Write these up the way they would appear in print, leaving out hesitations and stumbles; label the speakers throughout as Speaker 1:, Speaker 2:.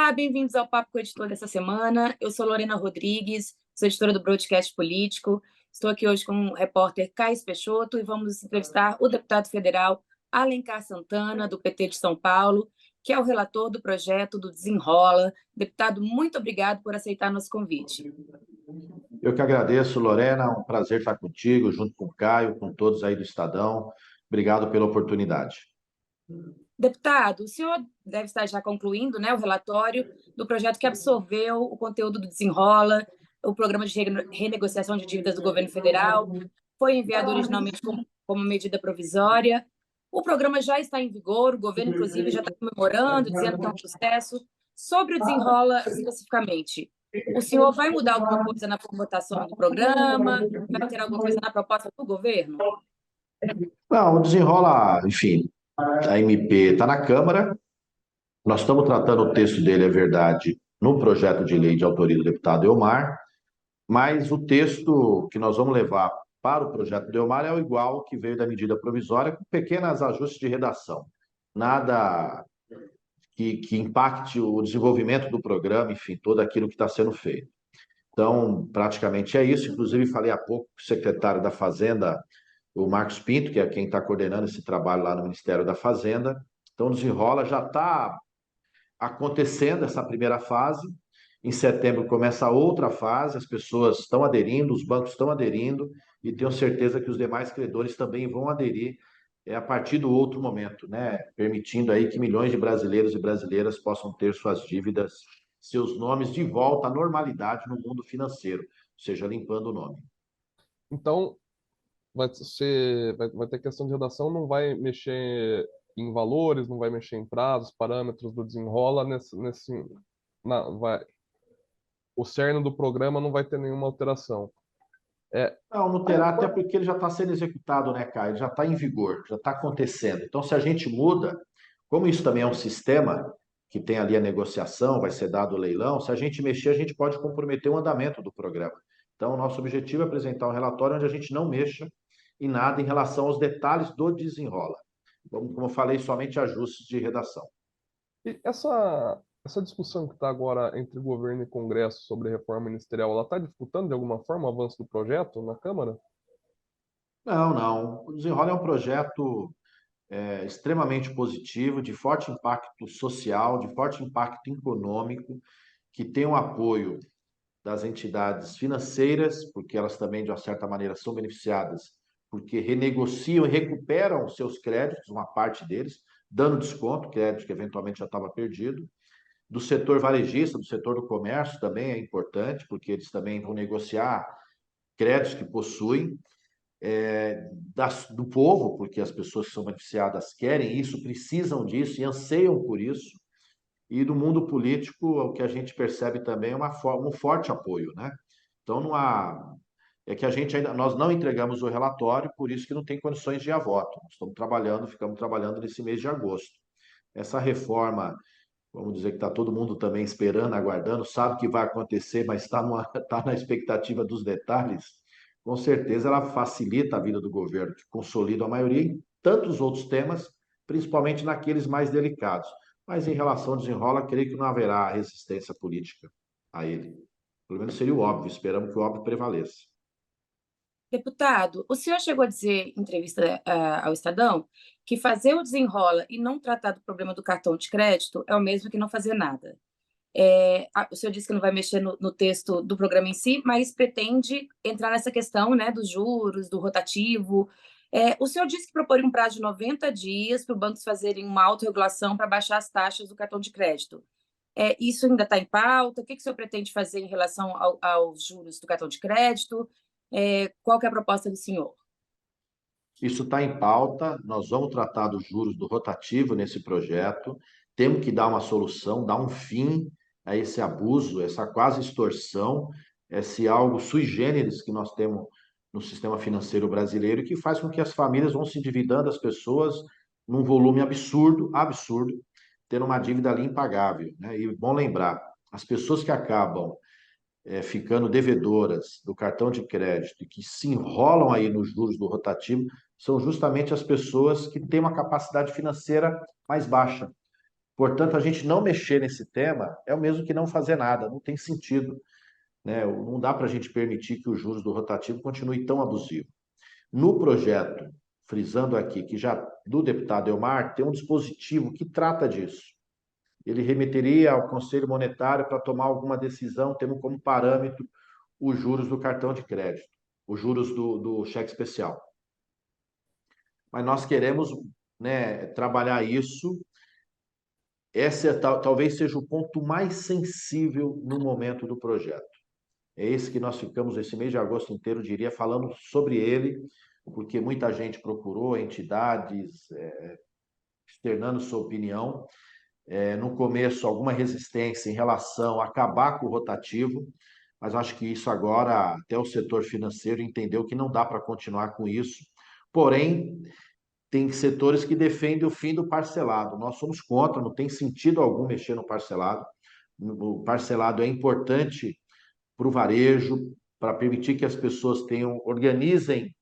Speaker 1: Olá, bem-vindos ao Papo com o Editor dessa semana. Eu sou Lorena Rodrigues, sou editora do Broadcast Político. Estou aqui hoje com o repórter Caio Peixoto e vamos entrevistar o deputado federal Alencar Santana, do PT de São Paulo, que é o relator do projeto do Desenrola. Deputado, muito obrigado por aceitar nosso convite.
Speaker 2: Eu que agradeço, Lorena, um prazer estar contigo, junto com o Caio, com todos aí do Estadão. Obrigado pela oportunidade.
Speaker 1: Deputado, o senhor deve estar já concluindo, né, o relatório do projeto que absorveu o conteúdo do Desenrola, o programa de renegociação de dívidas do governo federal, foi enviado originalmente como medida provisória. O programa já está em vigor, o governo, inclusive, já está comemorando, dizendo que é um sucesso. Sobre o Desenrola, especificamente, o senhor vai mudar alguma coisa na formatação do programa? Vai ter alguma coisa na proposta do governo?
Speaker 2: Não, o Desenrola, enfim, a MP está na Câmara, nós estamos tratando o texto dele, é verdade, no projeto de lei de autoria do deputado Elmar, mas o texto que nós vamos levar para o projeto do Elmar é o igual que veio da medida provisória, com pequenos ajustes de redação. Nada que impacte o desenvolvimento do programa, enfim, todo aquilo que está sendo feito. Então, praticamente é isso. Inclusive, falei há pouco com o secretário da Fazenda, o Marcos Pinto, que é quem está coordenando esse trabalho lá no Ministério da Fazenda. Então, Desenrola já está acontecendo essa primeira fase. Em setembro começa a outra fase, as pessoas estão aderindo, os bancos estão aderindo, e tenho certeza que os demais credores também vão aderir a partir do outro momento, né? Permitindo aí que milhões de brasileiros e brasileiras possam ter suas dívidas, seus nomes de volta à normalidade no mundo financeiro, ou seja, limpando o nome.
Speaker 3: Então, vai ter questão de redação, não vai mexer em valores, não vai mexer em prazos, parâmetros do desenrola, o cerne do programa não vai ter nenhuma alteração.
Speaker 2: Não, não terá, até porque ele já está sendo executado, né, Caio? Ele já está em vigor, já está acontecendo. Então, se a gente muda, como isso também é um sistema que tem ali a negociação, vai ser dado o leilão, se a gente mexer, a gente pode comprometer o andamento do programa. Então, o nosso objetivo é apresentar um relatório onde a gente não mexa em nada em relação aos detalhes do desenrola. Como eu falei, somente ajustes de redação.
Speaker 3: E essa discussão que está agora entre governo e Congresso sobre reforma ministerial, ela está disputando de alguma forma o avanço do projeto na Câmara?
Speaker 2: Não, não. O Desenrola é um projeto extremamente positivo, de forte impacto social, de forte impacto econômico, que tem o apoio das entidades financeiras, porque elas também, de uma certa maneira, são beneficiadas, porque renegociam e recuperam os seus créditos, uma parte deles, dando desconto, crédito que eventualmente já estava perdido. Do setor varejista, do setor do comércio também é importante, porque eles também vão negociar créditos que possuem, do povo, porque as pessoas que são beneficiadas querem isso, precisam disso e anseiam por isso. E do mundo político, o que a gente percebe também é um forte apoio, né? Então não há. É que a gente ainda, nós não entregamos o relatório, por isso que não tem condições de ir a voto. Nós estamos trabalhando, ficamos trabalhando nesse mês de agosto. Essa reforma, vamos dizer que está todo mundo também esperando, aguardando, sabe que vai acontecer, mas está na expectativa dos detalhes. Com certeza ela facilita a vida do governo, que consolida a maioria em tantos outros temas, principalmente naqueles mais delicados. Mas em relação ao desenrola, creio que não haverá resistência política a ele. Pelo menos seria o óbvio, esperamos que o óbvio prevaleça.
Speaker 1: Deputado, o senhor chegou a dizer em entrevista ao Estadão que fazer o desenrola e não tratar do problema do cartão de crédito é o mesmo que não fazer nada. O senhor disse que não vai mexer no texto do programa em si, mas pretende entrar nessa questão, né, dos juros, do rotativo. O senhor disse que proporia um prazo de 90 dias para os bancos fazerem uma autorregulação para baixar as taxas do cartão de crédito. Isso ainda está em pauta? O que o senhor pretende fazer em relação aos juros do cartão de crédito? Qual que é a proposta do senhor?
Speaker 2: Isso está em pauta, nós vamos tratar dos juros do rotativo nesse projeto, temos que dar uma solução, dar um fim a esse abuso, essa quase extorsão, esse algo sui generis que nós temos no sistema financeiro brasileiro, que faz com que as famílias vão se endividando, as pessoas, num volume absurdo, absurdo, tendo uma dívida ali impagável, né? E bom lembrar, as pessoas que acabam ficando devedoras do cartão de crédito e que se enrolam aí nos juros do rotativo são justamente as pessoas que têm uma capacidade financeira mais baixa. Portanto, a gente não mexer nesse tema é o mesmo que não fazer nada, não tem sentido, né? Não dá para a gente permitir que os juros do rotativo continue tão abusivo. No projeto, frisando aqui que já do deputado Elmar, tem um dispositivo que trata disso. Ele remeteria ao Conselho Monetário para tomar alguma decisão, tendo como parâmetro os juros do cartão de crédito, os juros do cheque especial. Mas nós queremos, né, trabalhar isso. Esse talvez seja o ponto mais sensível no momento do projeto. É esse que nós ficamos esse mês de agosto inteiro, diria, falando sobre ele, porque muita gente procurou, entidades, externando sua opinião. No começo, alguma resistência em relação a acabar com o rotativo, mas acho que isso agora, até o setor financeiro entendeu que não dá para continuar com isso. Porém, tem setores que defendem o fim do parcelado. Nós somos contra, não tem sentido algum mexer no parcelado. O parcelado é importante para o varejo, para permitir que as pessoas organizem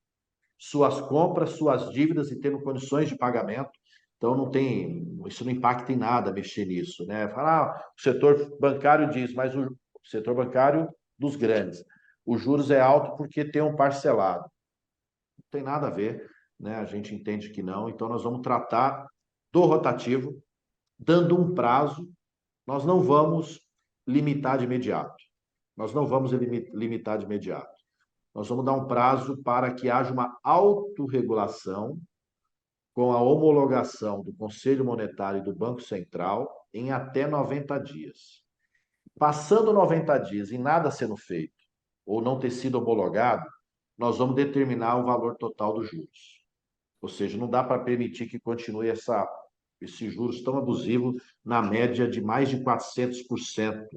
Speaker 2: suas compras, suas dívidas e tendo condições de pagamento. Então não tem, isso não impacta em nada mexer nisso, né? Falar, o setor bancário diz, mas o setor bancário dos grandes, os juros é alto porque tem um parcelado. Não tem nada a ver, né? A gente entende que não. Então nós vamos tratar do rotativo, dando um prazo. Nós não vamos limitar de imediato. Nós não vamos limitar de imediato. Nós vamos dar um prazo para que haja uma autorregulação com a homologação do Conselho Monetário e do Banco Central em até 90 dias. Passando 90 dias e nada sendo feito, ou não ter sido homologado, nós vamos determinar o valor total dos juros. Ou seja, não dá para permitir que continue esses juros tão abusivos, na média de mais de 400%.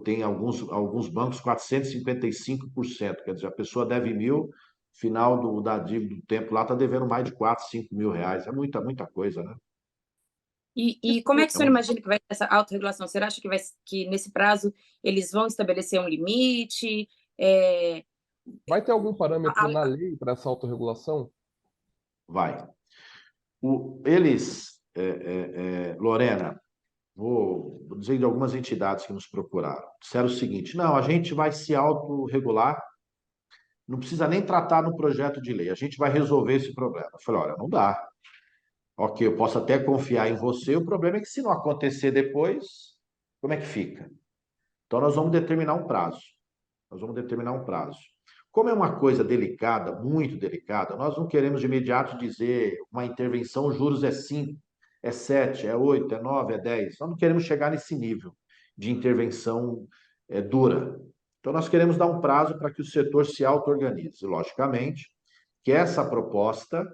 Speaker 2: Tem alguns bancos 455%. Quer dizer, a pessoa deve 1.000, final da dívida do tempo lá está devendo mais de 4, 5 mil reais. É muita, muita coisa, né?
Speaker 1: E como é que o
Speaker 2: É
Speaker 1: senhor
Speaker 2: muito...
Speaker 1: imagina que vai ser essa autorregulação? Você acha que nesse prazo eles vão estabelecer um limite? É,
Speaker 3: Vai ter algum
Speaker 1: a-
Speaker 3: parâmetro na
Speaker 1: a-
Speaker 3: lei para essa autorregulação?
Speaker 2: Vai. Eles, Lorena, vou dizer de algumas entidades que nos procuraram, disseram o seguinte: não, a gente vai se autorregular, não precisa nem tratar no projeto de lei, a gente vai resolver esse problema. Eu falei: olha, não dá. Ok, eu posso até confiar em você, o problema é que se não acontecer depois, como é que fica? Então nós vamos determinar um prazo. Nós vamos determinar um prazo. Como é uma coisa delicada, muito delicada, nós não queremos de imediato dizer uma intervenção, juros é 5, é 7, é 8, é 9, é 10. Nós não queremos chegar nesse nível de intervenção dura. Então nós queremos dar um prazo para que o setor se auto-organize. Logicamente que essa proposta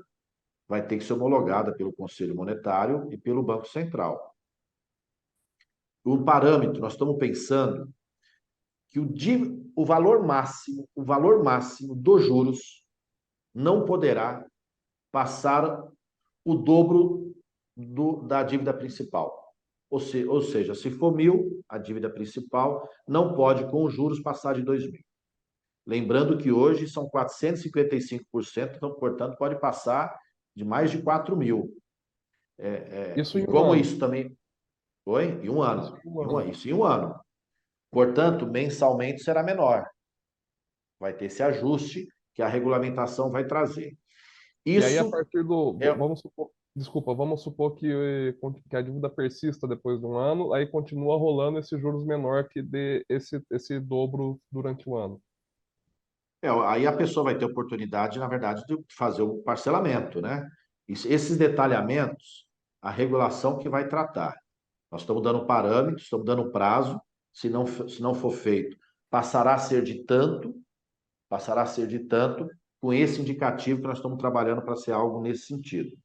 Speaker 2: vai ter que ser homologada pelo Conselho Monetário e pelo Banco Central. Um parâmetro, nós estamos pensando que o valor máximo dos juros não poderá passar o dobro da dívida principal. Ou seja, se for 1.000, a dívida principal não pode, com os juros, passar de 2.000. Lembrando que hoje são 455%, então, portanto, pode passar de mais de 4.000.
Speaker 3: Isso
Speaker 2: E
Speaker 3: em um
Speaker 2: como
Speaker 3: ano.
Speaker 2: isso também... Oi? Em um
Speaker 3: Isso
Speaker 2: ano.
Speaker 3: em um ano.
Speaker 2: Isso em um ano. Portanto, mensalmente será menor. Vai ter esse ajuste que a regulamentação vai trazer.
Speaker 3: E aí, a
Speaker 2: Isso
Speaker 3: partir do.
Speaker 2: é,
Speaker 3: Vamos supor, desculpa, vamos supor que a dívida persista depois de um ano, aí continua rolando esses juros menor que dê esse dobro durante o ano.
Speaker 2: aí a pessoa vai ter oportunidade, na verdade, de fazer o parcelamento, né? Esses detalhamentos, a regulação que vai tratar. Nós estamos dando parâmetros, estamos dando prazo, se não for feito, passará a ser de tanto, passará a ser de tanto, com esse indicativo que nós estamos trabalhando para ser algo nesse sentido.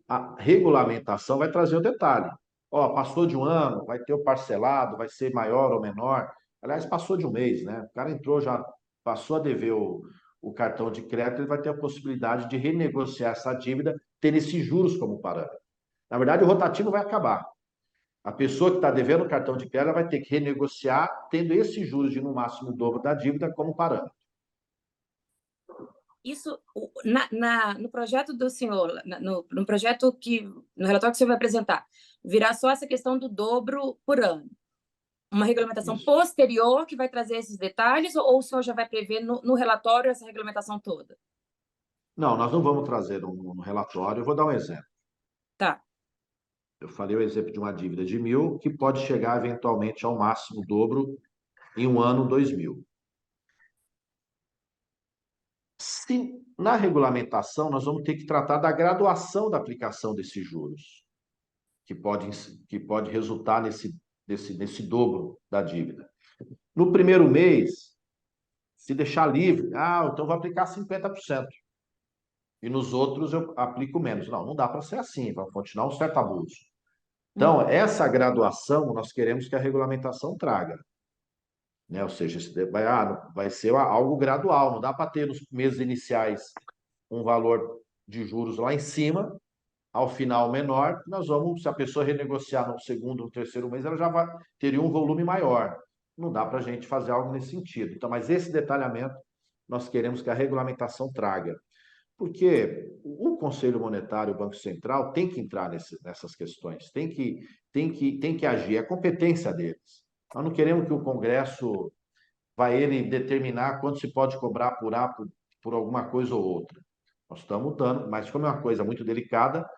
Speaker 2: A regulamentação vai trazer o detalhe. Ó, passou de um ano, vai ter o parcelado, vai ser maior ou menor. Aliás, passou de um mês, né? O cara entrou, já passou a dever o cartão de crédito, ele vai ter a possibilidade de renegociar essa dívida, tendo esses juros como parâmetro. Na verdade, o rotativo vai acabar. A pessoa que está devendo o cartão de crédito vai ter que renegociar, tendo esses juros de no máximo o dobro da dívida como parâmetro.
Speaker 1: Isso, no projeto do senhor, no projeto no relatório que o senhor vai apresentar, virá só essa questão do dobro por ano. Uma regulamentação
Speaker 2: Isso.
Speaker 1: posterior que vai trazer esses detalhes, ou o senhor já vai prever no relatório essa regulamentação toda?
Speaker 2: Não, nós não vamos trazer um relatório. Eu vou dar um exemplo.
Speaker 1: Tá.
Speaker 2: Eu falei o exemplo de uma dívida de 1.000, que pode chegar eventualmente ao máximo dobro em um ano, 2.000. Se na regulamentação nós vamos ter que tratar da graduação da aplicação desses juros, que pode, que pode resultar nesse dobro da dívida. No primeiro mês, se deixar livre, então vou aplicar 50%. E nos outros eu aplico menos. Não, não dá para ser assim, vai continuar um certo abuso. Então, essa graduação nós queremos que a regulamentação traga. Né? Ou seja, vai ser algo gradual, não dá para ter nos meses iniciais um valor de juros lá em cima, ao final menor, nós vamos, se a pessoa renegociar no segundo, no terceiro mês, ela já teria um volume maior. Não dá para a gente fazer algo nesse sentido. Então, mas esse detalhamento nós queremos que a regulamentação traga. Porque o Conselho Monetário, o Banco Central, tem que entrar nessas questões, tem que agir, é competência deles. Nós não queremos que o Congresso vai ele determinar quanto se pode cobrar por alguma coisa ou outra. Nós estamos dando, mas como é uma coisa muito delicada,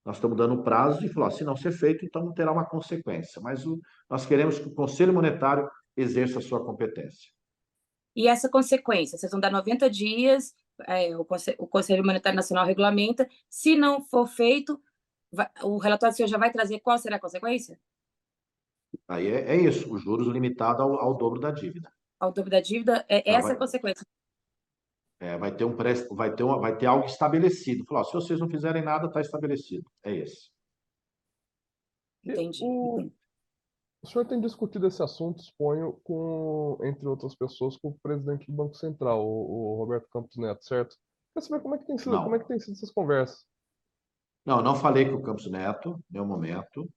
Speaker 2: nós estamos dando prazo e falar, se não ser feito, então terá uma consequência. Mas nós queremos que o Conselho Monetário exerça a sua competência.
Speaker 1: E essa consequência, vocês vão dar 90 dias, o Conselho Monetário Nacional regulamenta, se não for feito, o relatório do senhor já vai trazer qual será a consequência?
Speaker 2: Aí é isso, os juros limitados ao dobro da dívida.
Speaker 1: Ao dobro da dívida,
Speaker 2: Tá?
Speaker 1: essa é a consequência.
Speaker 2: Vai ter algo estabelecido. Falar, se vocês não fizerem nada, está estabelecido. É esse.
Speaker 3: E
Speaker 1: Entendi.
Speaker 3: o senhor tem discutido esse assunto, suponho, entre outras pessoas, com o presidente do Banco Central, o Roberto Campos Neto, certo? Quer saber como é que
Speaker 2: Não.
Speaker 3: tem sido essas conversas?
Speaker 2: Não, não falei com o Campos Neto, em nenhum momento.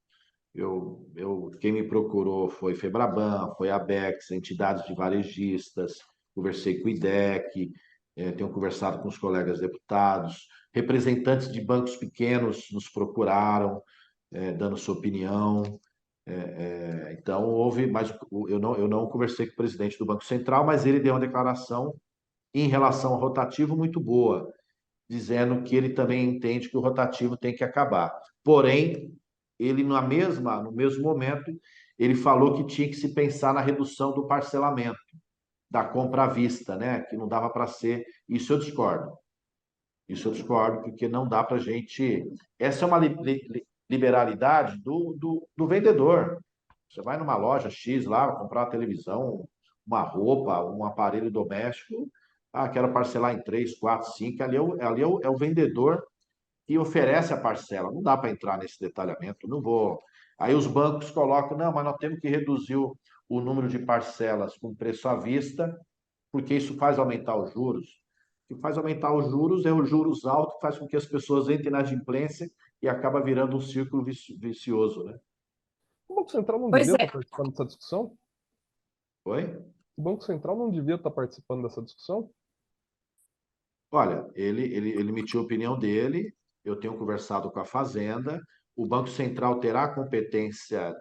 Speaker 2: Quem me procurou foi Febraban, foi a Abex, entidades de varejistas, conversei com o IDEC, tenho conversado com os colegas deputados, representantes de bancos pequenos nos procuraram, dando sua opinião. Então, mas eu não conversei com o presidente do Banco Central, mas ele deu uma declaração em relação ao rotativo muito boa, dizendo que ele também entende que o rotativo tem que acabar. Porém, ele no mesmo momento, ele falou que tinha que se pensar na redução do parcelamento, da compra à vista, né? Que não dava para ser. Isso eu discordo. Isso eu discordo, porque não dá para a gente. Essa é uma liberalidade do vendedor. Você vai numa loja X lá, comprar uma televisão, uma roupa, um aparelho doméstico. Quero parcelar em 3, 4, 5. É o vendedor que oferece a parcela. Não dá para entrar nesse detalhamento, não vou. Aí os bancos colocam, não, mas nós temos que reduzir o número de parcelas com preço à vista, porque isso faz aumentar os juros. O que faz aumentar os juros é os juros altos, que faz com que as pessoas entrem na adimplência e acaba virando um círculo vicioso, né?
Speaker 3: O Banco Central não
Speaker 1: Pois
Speaker 3: devia estar
Speaker 1: é,
Speaker 3: participando dessa discussão?
Speaker 2: Oi?
Speaker 3: O Banco Central não devia estar participando dessa discussão?
Speaker 2: Olha, ele emitiu a opinião dele, eu tenho conversado com a Fazenda, o Banco Central terá a competência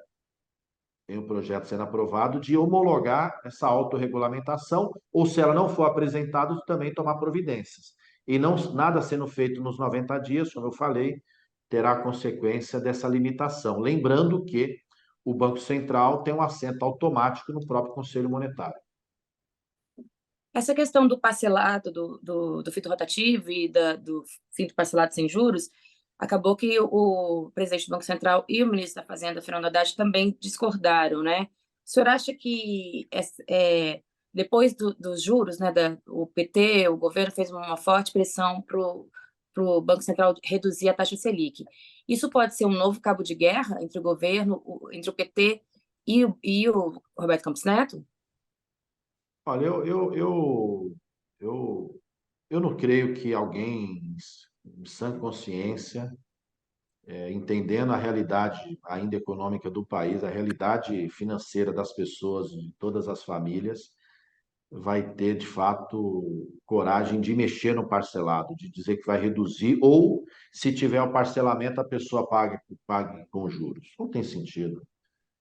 Speaker 2: em um projeto sendo aprovado, de homologar essa autorregulamentação, ou se ela não for apresentada, também tomar providências. E não nada sendo feito nos 90 dias, como eu falei, terá consequência dessa limitação. Lembrando que o Banco Central tem um assento automático no próprio Conselho Monetário.
Speaker 1: essa questão do parcelado, do fito rotativo e do fito parcelado sem juros, acabou que o presidente do Banco Central e o ministro da Fazenda, Fernando Haddad, também discordaram, né? O senhor acha que depois dos juros, né, o PT, o governo fez uma forte pressão para o Banco Central reduzir a taxa Selic. Isso pode ser um novo cabo de guerra entre o governo, entre o PT e o Roberto Campos Neto?
Speaker 2: Olha, eu não creio que alguém em sã consciência, entendendo a realidade ainda econômica do país, a realidade financeira das pessoas, de todas as famílias, vai ter, de fato, coragem de mexer no parcelado, de dizer que vai reduzir, ou, se tiver o parcelamento, a pessoa pague com juros. Não tem sentido.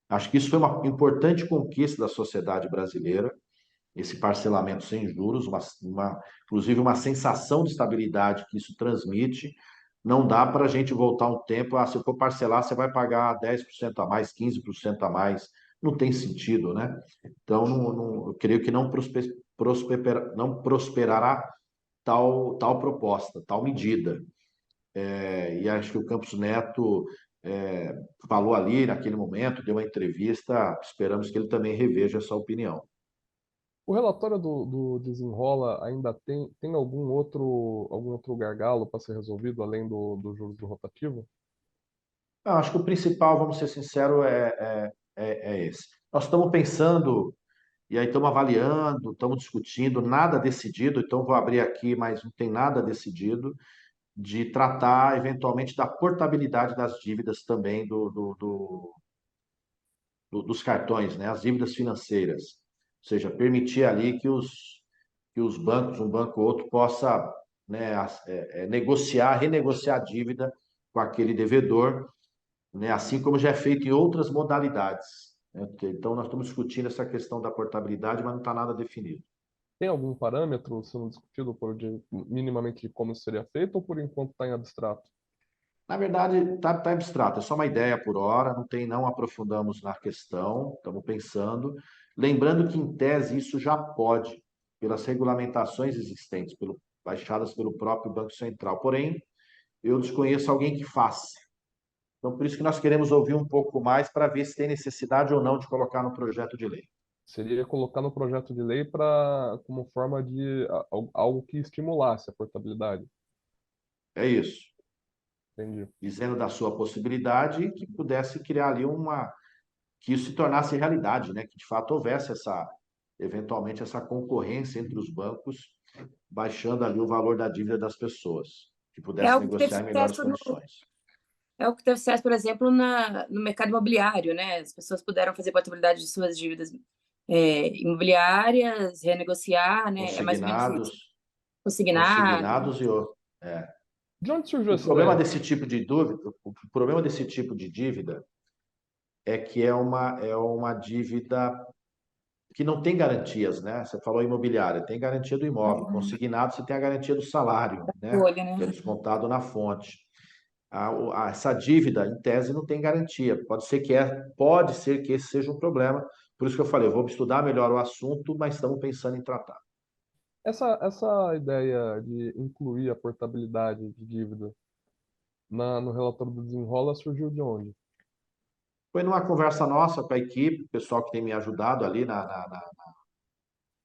Speaker 2: Acho que isso foi uma importante conquista da sociedade brasileira, esse parcelamento sem juros, inclusive uma sensação de estabilidade que isso transmite. Não dá para a gente voltar um tempo, se eu for parcelar, você vai pagar 10% a mais, 15% a mais. Não tem sentido, né? Então, eu creio que não prosperará tal proposta, tal medida. E acho que o Campos Neto falou ali naquele momento, deu uma entrevista, esperamos que ele também reveja essa opinião.
Speaker 3: O relatório do Desenrola ainda tem algum outro gargalo para ser resolvido, além do juros do rotativo?
Speaker 2: Eu acho que o principal, vamos ser sinceros, é esse. Nós estamos pensando, e aí estamos avaliando, estamos discutindo, nada decidido, então vou abrir aqui, mas não tem nada decidido, de tratar eventualmente da portabilidade das dívidas também dos cartões, né? As dívidas financeiras. Ou seja, permitir ali que os bancos, um banco ou outro, possa, né, negociar, renegociar a dívida com aquele devedor, né, assim como já é feito em outras modalidades, né? Então, nós estamos discutindo essa questão da portabilidade, mas não está nada definido.
Speaker 3: Tem algum parâmetro sendo discutido minimamente de como isso seria feito, ou por enquanto está em abstrato?
Speaker 2: Na verdade, está abstrato, é só uma ideia por hora, não aprofundamos na questão, estamos pensando. Lembrando que, em tese, isso já pode, pelas regulamentações existentes, baixadas pelo próprio Banco Central. Porém, eu desconheço alguém que faça. Então, por isso que nós queremos ouvir um pouco mais para ver se tem necessidade ou não de colocar no projeto de lei.
Speaker 3: Seria colocar no projeto de lei como forma de algo que estimulasse a portabilidade.
Speaker 2: É isso.
Speaker 3: Entendi.
Speaker 2: Dizendo da sua possibilidade que pudesse criar ali que isso se tornasse realidade, né? Que de fato houvesse eventualmente essa concorrência entre os bancos, baixando ali o valor da dívida das pessoas, que
Speaker 1: É
Speaker 2: pudesse
Speaker 1: algo que teve
Speaker 2: negociar em melhores
Speaker 1: sucesso
Speaker 2: condições.
Speaker 1: é o que teve sucesso, por exemplo, no mercado imobiliário, né? As pessoas puderam fazer portabilidade de suas dívidas imobiliárias, renegociar, né? É mais ou menos isso.
Speaker 2: Consignados,
Speaker 1: Consignado.
Speaker 2: consignados e outros.
Speaker 3: De onde surgiu
Speaker 2: O
Speaker 3: essa
Speaker 2: problema
Speaker 3: ideia?
Speaker 2: desse tipo de dúvida, o problema desse tipo de dívida é que é uma dívida que não tem garantias, né? Você falou imobiliária, tem garantia do imóvel. Consignado, você tem a garantia do salário, né?
Speaker 1: Folha,
Speaker 2: Que é
Speaker 1: né?
Speaker 2: descontado na fonte. Essa dívida, em tese, não tem garantia. Pode ser que esse seja um problema. Por isso que eu falei, eu vou estudar melhor o assunto, mas estamos pensando em tratar.
Speaker 3: Essa ideia de incluir a portabilidade de dívida no relatório do Desenrola surgiu de onde?
Speaker 2: Foi numa conversa nossa com a equipe, o pessoal que tem me ajudado ali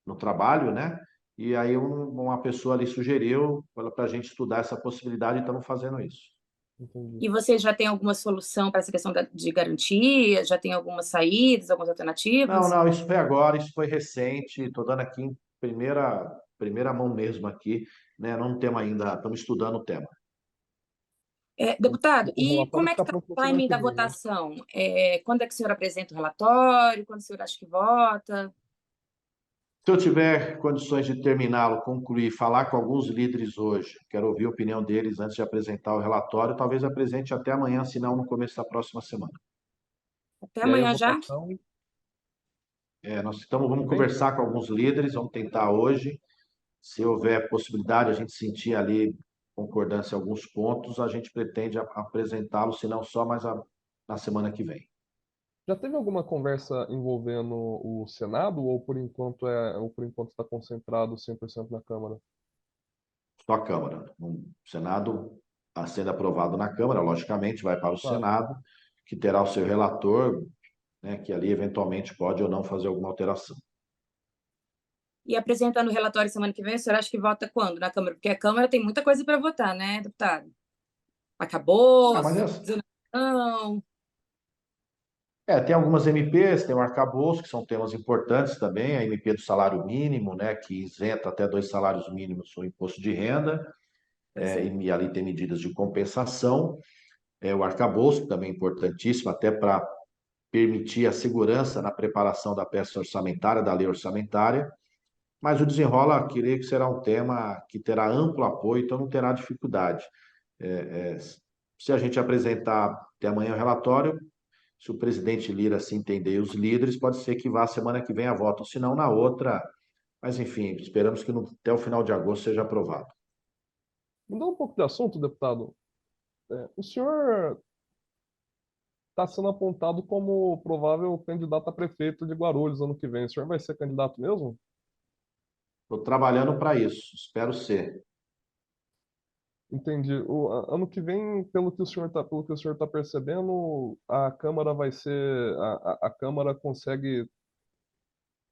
Speaker 2: no trabalho, né? E aí uma pessoa ali sugeriu para a gente estudar essa possibilidade e estamos fazendo isso.
Speaker 3: Entendi.
Speaker 1: E você já tem alguma solução para essa questão de garantia? Já tem algumas saídas, algumas
Speaker 2: Não,
Speaker 1: alternativas?
Speaker 2: não, isso foi agora, isso foi recente, estou dando aqui em primeira mão mesmo aqui, né? Não temos ainda, estamos estudando o tema.
Speaker 1: Deputado,
Speaker 3: O
Speaker 1: e
Speaker 3: relatório
Speaker 1: como é que
Speaker 3: fica
Speaker 1: está o
Speaker 3: pronto na semana
Speaker 1: timing
Speaker 3: que
Speaker 1: da
Speaker 3: vem, né?
Speaker 1: votação? Quando é que o senhor apresenta o relatório? Quando o senhor acha que vota?
Speaker 2: Se eu tiver condições de terminá-lo, concluir, falar com alguns líderes hoje, quero ouvir a opinião deles antes de apresentar o relatório, talvez apresente até amanhã, se não no começo da próxima semana.
Speaker 1: Até
Speaker 3: E aí a
Speaker 1: amanhã já?
Speaker 3: votação
Speaker 2: Vamos
Speaker 3: que vem?
Speaker 2: conversar com alguns líderes, vamos tentar hoje. Se houver possibilidade, a gente sentir ali concordância em alguns pontos, a gente pretende apresentá-lo, se não só, mas na semana que vem.
Speaker 3: Já teve alguma conversa envolvendo o Senado, ou por enquanto está concentrado 100% na Câmara?
Speaker 2: Só a Câmara. O Senado, sendo aprovado na Câmara, logicamente, vai para o
Speaker 3: Claro.
Speaker 2: Senado, que terá o seu relator, né, que ali eventualmente pode ou não fazer alguma alteração.
Speaker 1: E apresentando o relatório semana que vem, o senhor acha que vota quando na Câmara? Porque a Câmara tem muita coisa para votar, né, deputado?
Speaker 2: Ah, mas
Speaker 1: Acabouço, desoneração.
Speaker 2: tem algumas MPs, tem o arcabouço, que são temas importantes também, a MP do salário mínimo, né, que isenta até 2 salários mínimos o imposto de renda, e ali tem medidas de compensação. O arcabouço, também importantíssimo, até para permitir a segurança na preparação da peça orçamentária, da lei orçamentária. Mas o desenrola, creio que será um tema que terá amplo apoio, então não terá dificuldade. É, se a gente apresentar até amanhã o relatório, se o presidente Lira se entender e os líderes, pode ser que vá semana que vem a voto, se não na outra. Mas, enfim, esperamos que até o final de agosto seja aprovado.
Speaker 3: Mudando um pouco de assunto, deputado, o senhor está sendo apontado como provável candidato a prefeito de Guarulhos ano que vem. O senhor vai ser candidato mesmo?
Speaker 2: Estou trabalhando para isso, espero ser.
Speaker 3: Entendi. Ano que vem, pelo que o senhor está percebendo, a Câmara vai ser, a Câmara consegue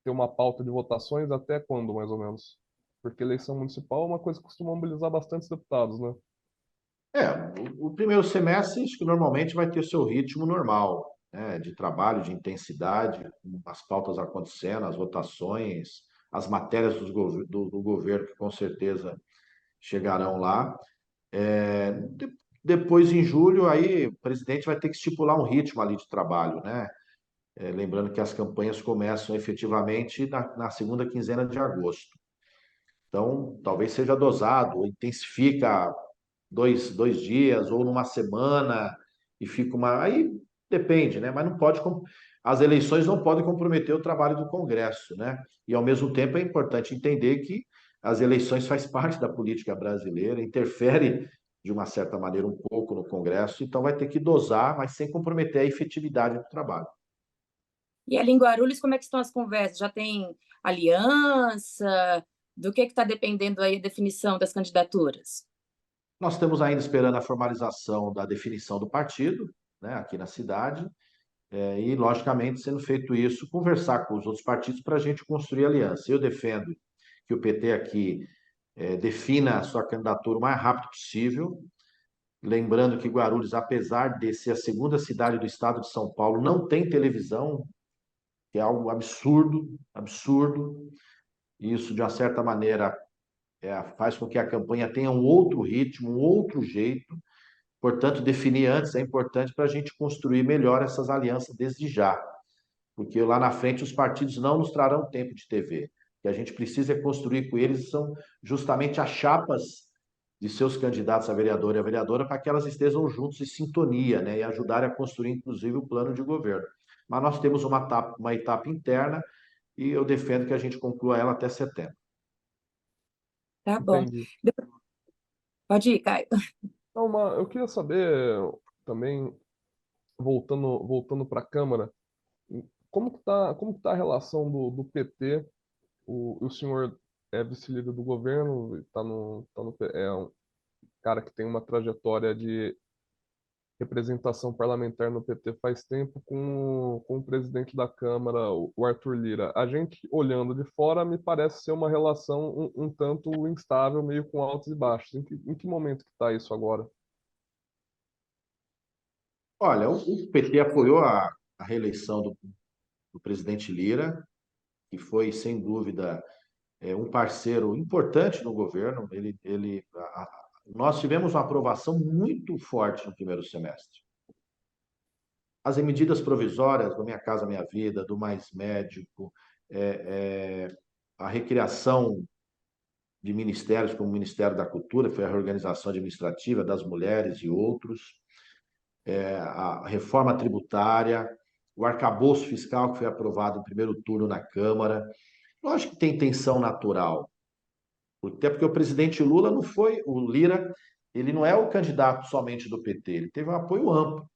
Speaker 3: ter uma pauta de votações até quando, mais ou menos? Porque eleição municipal é uma coisa que costuma mobilizar bastante deputados, né?
Speaker 2: É, o primeiro semestre, acho que normalmente vai ter seu ritmo normal, né, de trabalho, de intensidade, com as pautas acontecendo, as votações, as matérias do governo, que com certeza chegarão lá. Depois, em julho, aí o presidente vai ter que estipular um ritmo ali de trabalho, né? Lembrando que as campanhas começam efetivamente na segunda quinzena de agosto. Então, talvez seja dosado, ou intensifica dois dias ou numa semana e fica uma. Aí depende, né? Mas não pode. As eleições não podem comprometer o trabalho do Congresso, né? E ao mesmo tempo é importante entender que as eleições faz parte da política brasileira, interfere de uma certa maneira um pouco no Congresso, então vai ter que dosar, mas sem comprometer a efetividade do trabalho.
Speaker 1: E ali em Guarulhos, como é que estão as conversas? Já tem aliança? Do que está dependendo aí a definição das candidaturas?
Speaker 2: Nós estamos ainda esperando a formalização da definição do partido, né, aqui na cidade. E, logicamente, sendo feito isso, conversar com os outros partidos para a gente construir aliança. Eu defendo que o PT aqui defina a sua candidatura o mais rápido possível. Lembrando que Guarulhos, apesar de ser a segunda cidade do estado de São Paulo, não tem televisão, que é algo absurdo, absurdo. E isso, de uma certa maneira, faz com que a campanha tenha um outro ritmo, um outro jeito. Portanto, definir antes é importante para a gente construir melhor essas alianças desde já, porque lá na frente os partidos não nos trarão tempo de TV. O que a gente precisa é construir com eles são justamente as chapas de seus candidatos a vereador e a vereadora para que elas estejam juntos em sintonia, né, e ajudarem a construir, inclusive, o plano de governo. Mas nós temos uma etapa interna e eu defendo que a gente conclua ela até setembro.
Speaker 1: Tá bom.
Speaker 3: Entendi.
Speaker 1: Pode ir, Caio.
Speaker 3: Não, eu queria saber também, voltando para a Câmara, como que tá a relação do PT? O senhor é vice-líder do governo, é um cara que tem uma trajetória de representação parlamentar no PT faz tempo com o presidente da Câmara, o Arthur Lira. A gente, olhando de fora, me parece ser uma relação um tanto instável, meio com altos e baixos. Em que momento que está isso agora?
Speaker 2: Olha, o PT apoiou a reeleição do presidente Lira, que foi, sem dúvida, um parceiro importante no governo. Nós tivemos uma aprovação muito forte no primeiro semestre. As medidas provisórias do Minha Casa Minha Vida, do Mais Médico, é, é, a recriação de ministérios como o Ministério da Cultura, foi a reorganização administrativa das mulheres e outros, a reforma tributária, o arcabouço fiscal que foi aprovado em primeiro turno na Câmara. Lógico que tem tensão natural, até porque o presidente Lula não foi, o Lira, ele não é o candidato somente do PT, ele teve um apoio amplo.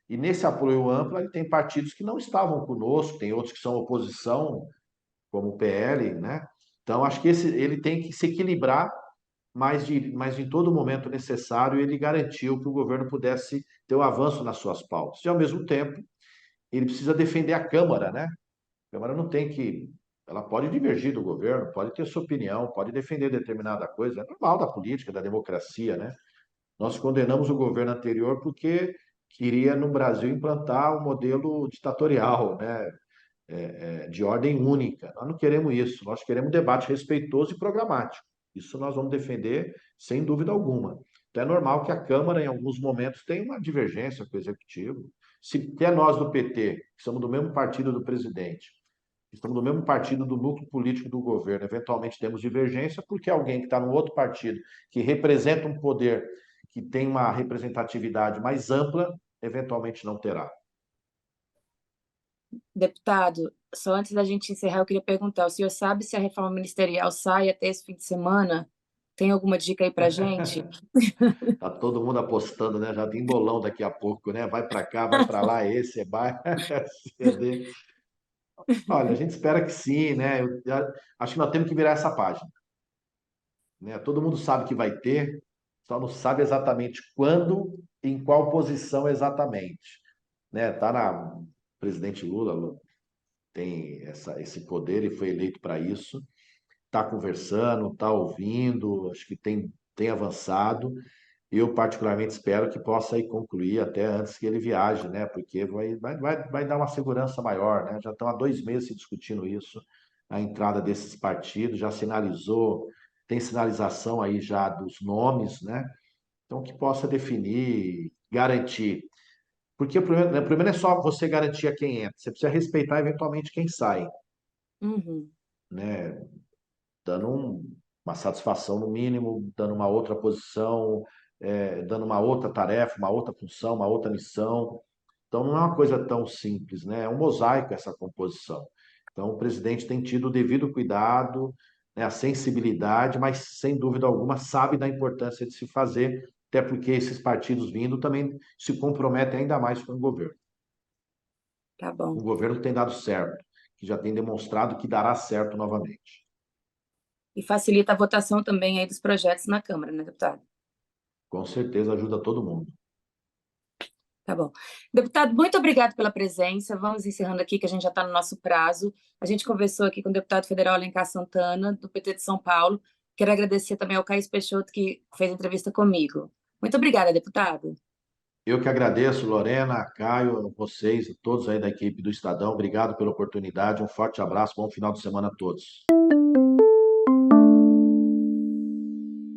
Speaker 2: E nesse apoio amplo, ele tem partidos que não estavam conosco, tem outros que são oposição, como o PL, né? Então, acho que ele tem que se equilibrar, mas em todo momento necessário ele garantiu que o governo pudesse ter um avanço nas suas pautas. E, ao mesmo tempo, ele precisa defender a Câmara, né? A Câmara não tem que. Ela pode divergir do governo, pode ter sua opinião, pode defender determinada coisa. É normal da política, da democracia, né? Nós condenamos o governo anterior porque queria, no Brasil, implantar um modelo ditatorial, né? De ordem única. Nós não queremos isso, nós queremos um debate respeitoso e programático. Isso nós vamos defender sem dúvida alguma. Então é normal que a Câmara, em alguns momentos, tenha uma divergência com o Executivo. Se quer nós do PT, que somos do mesmo partido do presidente, estamos no mesmo partido do núcleo político do governo. Eventualmente temos divergência, porque alguém que está no outro partido, que representa um poder que tem uma representatividade mais ampla, eventualmente não terá.
Speaker 1: Deputado, só antes da gente encerrar, eu queria perguntar: o senhor sabe se a reforma ministerial sai até esse fim de semana? Tem alguma dica aí para gente?
Speaker 2: Tá todo mundo apostando, né? Já tem bolão daqui a pouco, né? Vai para cá, vai para lá, esse vai, CD. Olha, a gente espera que sim, né? Acho que nós temos que virar essa página, né? Todo mundo sabe que vai ter, só não sabe exatamente quando, em qual posição exatamente, né? O presidente Lula tem esse poder e foi eleito para isso. Está conversando, está ouvindo, acho que tem avançado. Eu, particularmente, espero que possa aí concluir até antes que ele viaje, né? Porque vai dar uma segurança maior, né? Já estão há 2 meses se discutindo isso, a entrada desses partidos, já sinalizou, tem sinalização aí já dos nomes, né? Então, que possa definir, garantir. Porque o problema não é só você garantir a quem entra, você precisa respeitar eventualmente quem sai,
Speaker 1: Uhum.
Speaker 2: né? Dando uma satisfação no mínimo, dando uma outra posição, dando uma outra tarefa, uma outra função, uma outra missão. Então não é uma coisa tão simples, né? É um mosaico essa composição. Então o presidente tem tido o devido cuidado, né, a sensibilidade, mas sem dúvida alguma sabe da importância de se fazer, até porque esses partidos vindo também se comprometem ainda mais com o governo.
Speaker 1: Tá bom.
Speaker 2: Um governo que tem dado certo, que já tem demonstrado que dará certo novamente.
Speaker 1: E facilita a votação também aí dos projetos na Câmara, né, deputado?
Speaker 2: Com certeza ajuda todo mundo.
Speaker 1: Tá bom. Deputado, muito obrigado pela presença. Vamos encerrando aqui, que a gente já está no nosso prazo. A gente conversou aqui com o deputado federal Alencar Santana, do PT de São Paulo. Quero agradecer também ao Caís Peixoto, que fez a entrevista comigo. Muito obrigada, deputado.
Speaker 2: Eu que agradeço, Lorena, Caio, vocês, todos aí da equipe do Estadão. Obrigado pela oportunidade. Um forte abraço, bom final de semana a todos.